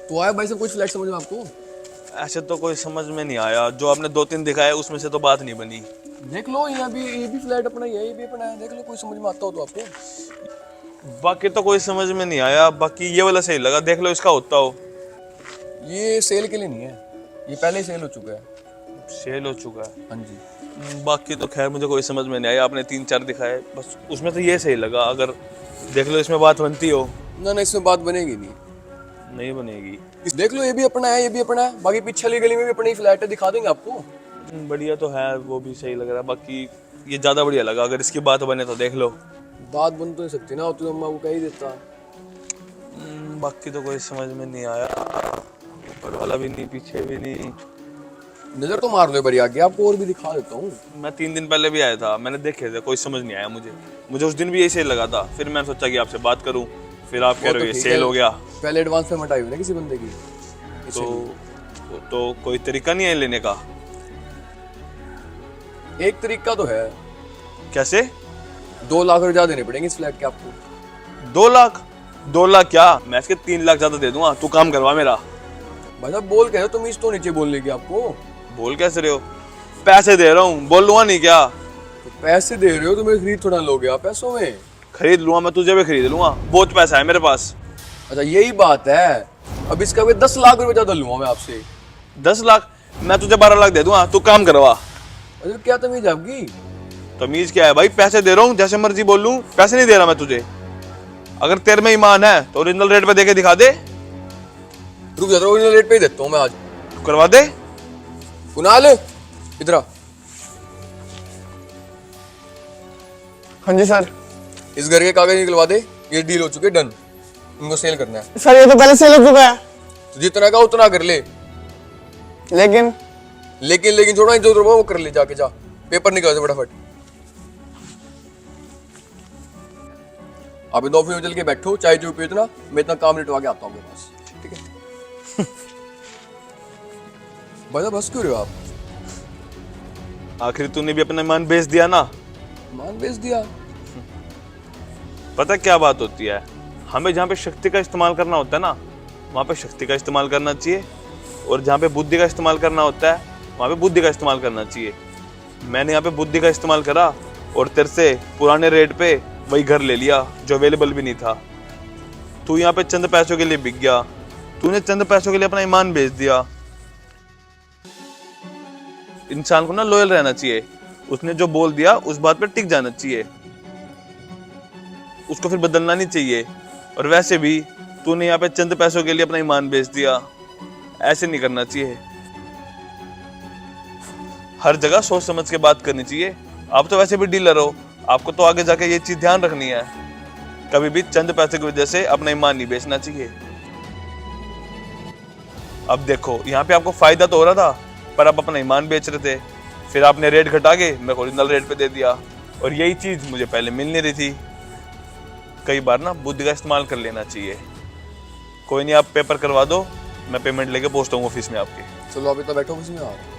तो आया भाई सब कुछ फ्लैट समझ में आपको? ऐसे तो कोई समझ में नहीं आया, जो आपने 2-3 दिखाया उसमें से तो बात नहीं बनी। देख लो, यहाँ भी ये भी फ्लैट अपना ही है, ये भी अपना है, देख लो कोई समझ में आता हो तो आपको। बाकी तो कोई समझ में नहीं आया, बाकी ये वाला सही लगा, देख लो इसका होता हो। ये सेल के लिए नहीं है, ये पहले ही सेल हो चुका है। सेल हो चुका है। हाँ जी। बाकी तो खैर मुझे कोई समझ में नहीं आया, आपने 3-4 दिखाए, बस उसमें तो ये सही लगा। अगर देख लो इसमें बात बनती हो। ना ना, इसमें बात बनेगी नहीं। नहीं बनेगी। देख लो, ये भी अपना है, ये भी अपना है, बाकी पीछे वाली गली में भी अपना ही फ्लैट है, दिखा देंगे आपको। बढ़िया तो है, वो भी सही लग रहा है। बाकी ये ज़्यादा बढ़िया लगा, अगर इसकी बात बने तो देख लो। बात बन तो नहीं सकती ना, तो अम्मा को कह ही देता। बाकी तो कोई समझ में नहीं आया, ऊपर वाला भी नहीं, पीछे भी नहीं। नजर तो मार दो बड़ी आगे, आपको और भी दिखा देता हूँ। मैं 3 दिन पहले भी आया था, मैंने देखे थे, कोई समझ नहीं आया मुझे उस दिन भी यही सही लगा था। फिर मैंने सोचा कि आपसे बात करूं, फिर आप कह रहे हो ये सेल हो गया। पहले एडवांस पेमेंट आई हुई ना किसी बंदे की, तो कोई तरीका नहीं है लेने का? एक तरीका तो है। कैसे? 2 लाख रुपए ज्यादा देने पड़ेंगे इस फ्लैट के आपको। 2 लाख? 2 लाख क्या, मैं इसके 3 लाख ज्यादा दे दूंगा, तू काम करवा मेरा। भाई साहब बोल के तुम इस तो नीचे बोलने की आपको। बोल कैसे रहे हो? पैसे दे रहा हूँ, बोल लूंगा नहीं क्या? तो पैसे दे रहे हो तो मैं खरीद थोड़ा लोगे आप पैसों में? खरीद लूंगा मैं, तुझे भी खरीद लूंगा, बहुत पैसा है मेरे पास। अच्छा यही बात है, अब इसका भी 10 लाख रुपए ज्यादा लूंगा मैं आपसे। 10 लाख? मैं तुझे 12 लाख दे दूंगा, तू काम करवा। अरे क्या तमीज है आपकी? तमीज क्या है भाई, पैसे दे रहा हूँ, जैसे मर्जी बोल लूं, पैसे नहीं दे रहा मैं तुझे। अगर तेरे में ईमान है तो ओरिजिनल रेट पे देके दिखा दे। रुक जा, ओरिजिनल रेट पे ही देता हूँ मैं आज। करवा दे। कुणाल इधर आ। हाँ जी सर। इस घर के कागज निकलवा दे, ये डील हो चुकी है, डन। इनको सेल करना है। सर ये तो पहले सेल हो चुका है। तो जितना का उतना कर ले। लेकिन लेकिन थोड़ा जो वो कर ले, जाके जा पेपर निकाल दे फटाफट। आप इन ऑफिस में चल के बैठो, चाय जो पियो इतना, मैं इतना काम निपटवा के आता हूँ मेरे पास, ठीक है? भाई साहब बस क्यों रहे हो आप? आखिर तूने भी अपना ईमान बेच दिया ना। मान बेच दिया? पता क्या बात होती है, हमें जहाँ पे शक्ति का इस्तेमाल करना होता है ना, वहाँ पे शक्ति का इस्तेमाल करना चाहिए, और जहाँ पे बुद्धि का इस्तेमाल करना होता है वहाँ पे बुद्धि का इस्तेमाल करना चाहिए। मैंने यहाँ पे बुद्धि का इस्तेमाल करा और तेरे से पुराने रेट पे वही घर ले लिया जो अवेलेबल भी नहीं था। तू यहाँ पे चंद पैसों के लिए बिक गया, तूने चंद पैसों के लिए अपना ईमान बेच दिया। इंसान को ना लॉयल रहना चाहिए, उसने जो बोल दिया उस बात पे टिक जाना चाहिए, उसको फिर बदलना नहीं चाहिए। और वैसे भी तूने यहाँ पे चंद पैसों के लिए अपना ईमान बेच दिया, ऐसे नहीं करना चाहिए। हर जगह सोच समझ के बात करनी चाहिए। आप तो वैसे भी डीलर हो, आपको तो आगे जाके ये चीज ध्यान रखनी है, कभी भी चंद पैसे की वजह से अपना ईमान नहीं बेचना चाहिए। अब देखो यहाँ पे आपको फायदा तो हो रहा था, पर आप अपना ईमान बेच रहे थे, फिर आपने रेट घटा के मेरे को ओरिजिनल रेट पे दे दिया, और यही चीज मुझे पहले मिल नहीं रही थी। कई बार ना बुद्धि का इस्तेमाल कर लेना चाहिए। कोई नहीं, आप पेपर करवा दो, मैं पेमेंट लेके पहुंचता हूँ ऑफिस में आपके। चलो अभी तो बैठो ऑफिस में आप।